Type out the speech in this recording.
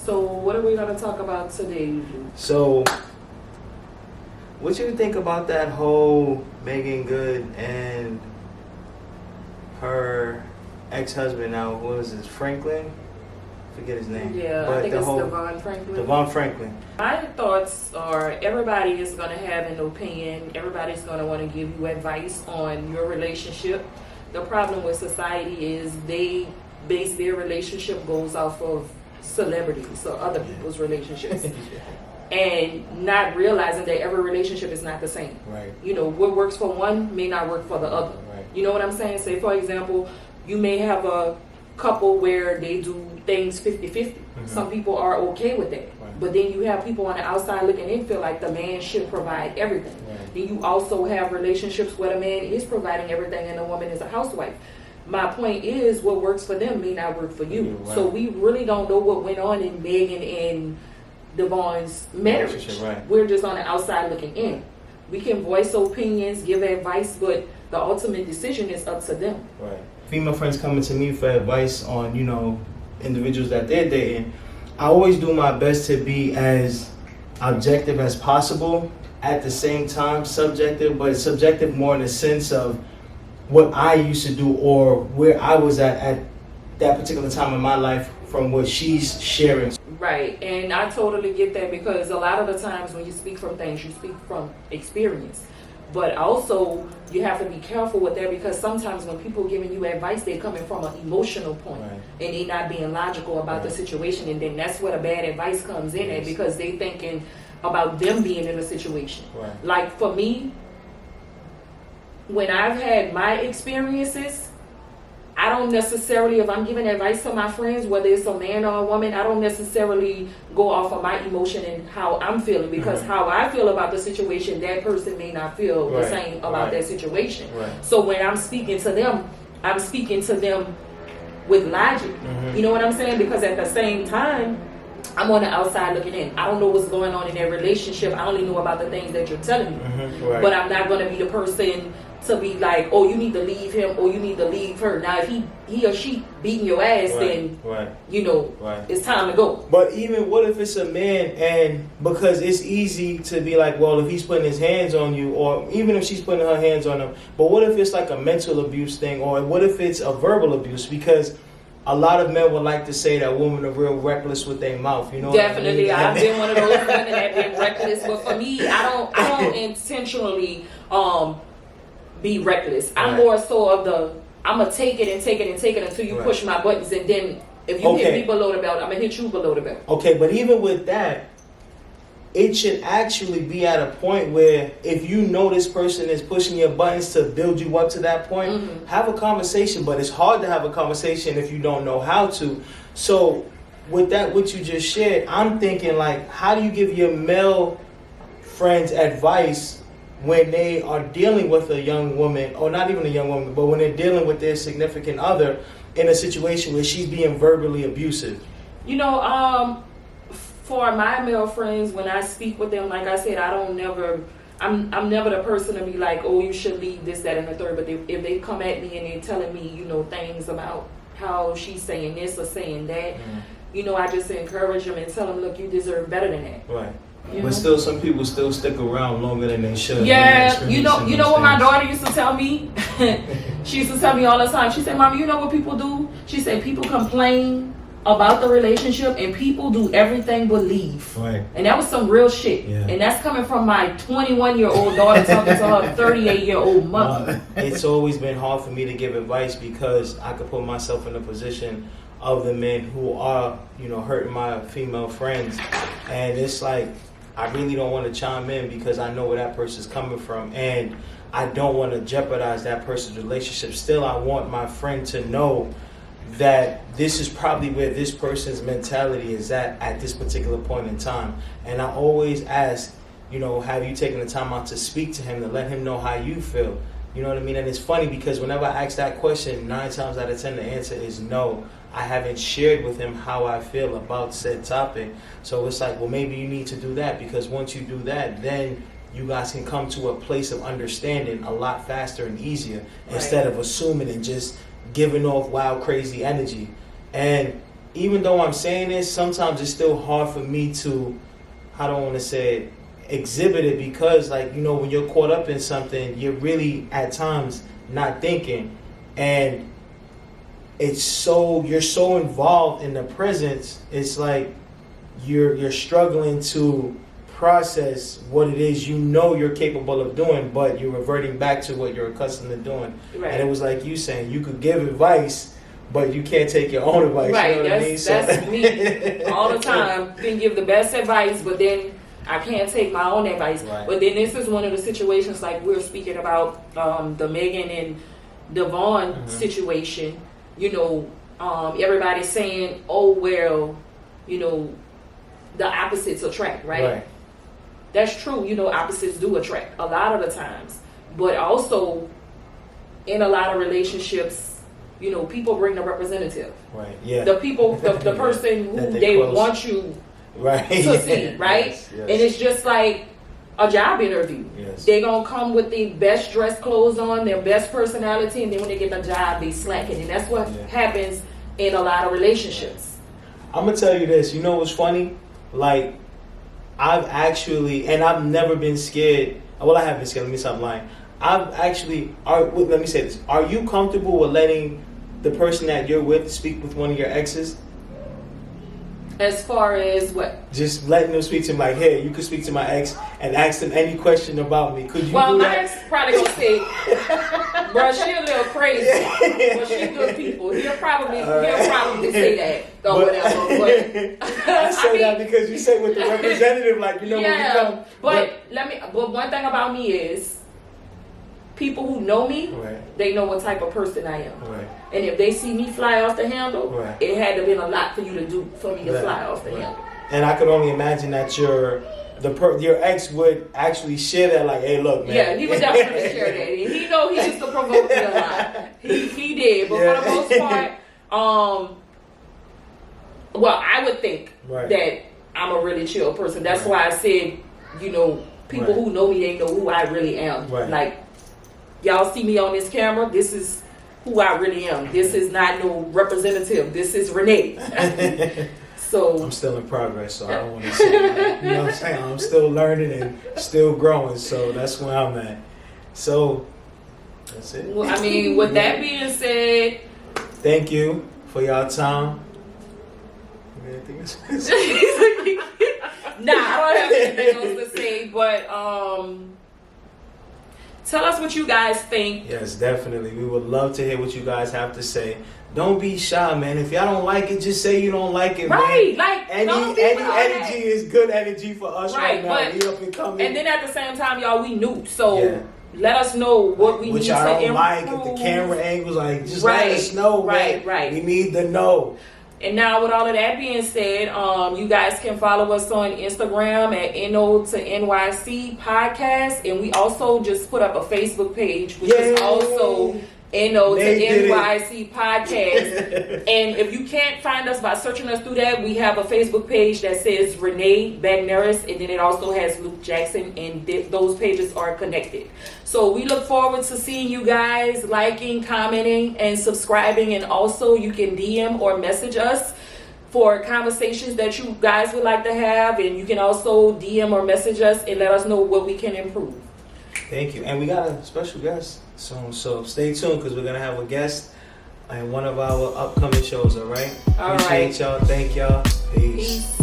So what are we going to talk about today? So, what you think about that whole Megan Good and her ex-husband now? What was his Franklin? Forget his name. Yeah, but I think it's Devon Franklin. Devon Franklin. My thoughts are everybody is going to have an opinion. Everybody's going to want to give you advice on your relationship. The problem with society is they base their relationship goals off of celebrities or other people's relationships. And not realizing that every relationship is not the same. Right. You know, what works for one may not work for the other. Right. You know what I'm saying? Say, for example, you may have a couple where they do things 50-50. Mm-hmm. Some people are okay with that. Right. But then you have people on the outside looking in feel like the man should provide everything. Right. Then you also have relationships where the man is providing everything and the woman is a housewife. My point is, what works for them may not work for you. Right. So we really don't know what went on in Megan and Devon's marriage. Right. We're just on the outside looking in. We can voice opinions, give advice, but the ultimate decision is up to them. Right. Female friends coming to me for advice on, you know, individuals that they're dating. I always do my best to be as objective as possible, at the same time subjective, but subjective more in the sense of what I used to do or where I was at that particular time in my life from what she's sharing. Right, and I totally get that because a lot of the times when you speak from things, you speak from experience. But also, you have to be careful with that because sometimes when people giving you advice, they're coming from an emotional point, right, and they're not being logical about the situation. And then that's where the bad advice comes in at because they thinking about them being in a situation. Right. Like for me, when I've had my experiences, I don't necessarily, if I'm giving advice to my friends, whether it's a man or a woman, I don't necessarily go off of my emotion and how I'm feeling because how I feel about the situation, that person may not feel the same about that situation. Right. So when I'm speaking to them, I'm speaking to them with logic. You know what I'm saying? Because at the same time, I'm on the outside looking in. I don't know what's going on in their relationship. I only know about the things that you're telling me. But I'm not going to be the person to be like, oh, you need to leave him or you need to leave her. Now, if he or she beating your ass, then, you know, it's time to go. But even what if it's a man and because it's easy to be like, well, if he's putting his hands on you or even if she's putting her hands on him, but what if it's like a mental abuse thing or what if it's a verbal abuse? Because a lot of men would like to say that women are real reckless with their mouth, you know. Definitely, what I mean? I've been one of those women that been reckless, but for me, I don't intentionally be reckless. I'm more so of the I'm gonna take it and take it and take it until you push my buttons, and then if you hit me below the belt, I'm gonna hit you below the belt. Okay, but even with that, it should actually be at a point where if you know this person is pushing your buttons to build you up to that point, have a conversation. But it's hard to have a conversation if you don't know how to. So with that, what you just shared, I'm thinking like, how do you give your male friends advice when they are dealing with a young woman, or not even a young woman, but when they're dealing with their significant other in a situation where she's being verbally abusive? You know, for my male friends, when I speak with them, like I said, I'm never the person to be like, oh, you should leave this, that, and the third. But if they come at me and they're telling me, you know, things about how she's saying this or saying that, you know, I just encourage them and tell them, look, you deserve better than that. Right. But still, some people still stick around longer than they should. Yeah, you know what my daughter used to tell me? She used to tell me all the time. She said, Mama, you know what people do? She said, people complain about the relationship and people do everything but leave. Right. And that was some real shit. Yeah. And that's coming from my 21-year-old daughter talking to her 38-year-old mother. It's always been hard for me to give advice because I could put myself in the position of the men who are, you know, hurting my female friends. And it's like, I really don't want to chime in because I know where that person's coming from and I don't want to jeopardize that person's relationship. Still, I want my friend to know that this is probably where this person's mentality is at this particular point in time. And I always ask, you know, have you taken the time out to speak to him to let him know how you feel? You know what I mean? And it's funny because whenever I ask that question, 9 times out of 10 the answer is no. I haven't shared with him how I feel about said topic. So it's like, well, maybe you need to do that because once you do that, then you guys can come to a place of understanding a lot faster and easier instead of assuming and just giving off wild, crazy energy. And even though I'm saying this, sometimes it's still hard for me to, I don't want to say it, exhibit it, because like, you know, when you're caught up in something, you're really at times not thinking, and you're so involved in the presence. It's like you're struggling to process what it is you know you're capable of doing, but you're reverting back to what you're accustomed to doing. Right. And it was like you saying, you could give advice, but you can't take your own advice. Right, you know what I mean? That's me all the time. Can give the best advice, but then I can't take my own advice. Right. But then this is one of the situations like we're speaking about, the Megan and Devon situation. You know, everybody's saying, oh, well, you know, the opposites attract, right? That's true. You know, opposites do attract a lot of the times. But also, in a lot of relationships, you know, people bring the representative. Right, yeah. The people, the person who they want you to see, right? Yes. And it's just like a job interview. Yes. They're going to come with the best dress clothes on, their best personality, and then when they get the job, they slacking. And that's what happens in a lot of relationships. I'm going to tell you this. You know what's funny? Like, I've never been scared. Well, I have been scared. Let me stop lying. Let me say this. Are you comfortable with letting the person that you're with speak with one of your exes? As far as what? Just letting them speak to him, like, hey, you could speak to my ex and ask them any question about me. Could you do my that? ex probably gonna say, bruh, she a little crazy, but she good people. He'll probably say that or whatever. But I say that because you say with the representative, like, you know, when you come. But one thing about me is, people who know me, they know what type of person I am. Right. And if they see me fly off the handle, it had to been a lot for you to do for me to fly off the handle. And I could only imagine that your ex would actually share that, like, hey, look, man. Yeah, he would definitely share that. And he know he used to provoke me a lot. He did. But for the most part, well, I would think that I'm a really chill person. That's why I said, you know, people who know me, they know who I really am. Right. Like, y'all see me on this camera, this is who I really am. This is not no representative. This is Renee. So I'm still in progress, so I don't want to say that. You know what I'm saying? I'm still learning and still growing, so that's where I'm at. So that's it. Well, I mean, with that being said, thank you for y'all time. Anything else? Nah, I don't have anything else to say, but tell us what you guys think. Yes, definitely. We would love to hear what you guys have to say. Don't be shy, man. If y'all don't like it, just say you don't like it, right, man. Like, any energy is good energy for us right now. But, we up and coming. And then at the same time, y'all, we new. So let us know what we need to improve. What y'all don't like, if the camera angles, like, just let us know, man. Right. We need to know. And now, with all of that being said, you guys can follow us on Instagram at NO to NYC podcast, and we also just put up a Facebook page, which is also NO to NYC podcast. And if you can't find us by searching us through that, we have a Facebook page that says Renee Bagneris, and then it also has Luke Jackson, and those pages are connected. So we look forward to seeing you guys liking, commenting, and subscribing. And also you can DM or message us for conversations that you guys would like to have. And you can also DM or message us and let us know what we can improve. Thank you. And we got a special guest soon, so stay tuned because we're going to have a guest in one of our upcoming shows, all right? Appreciate y'all. Thank y'all. Peace.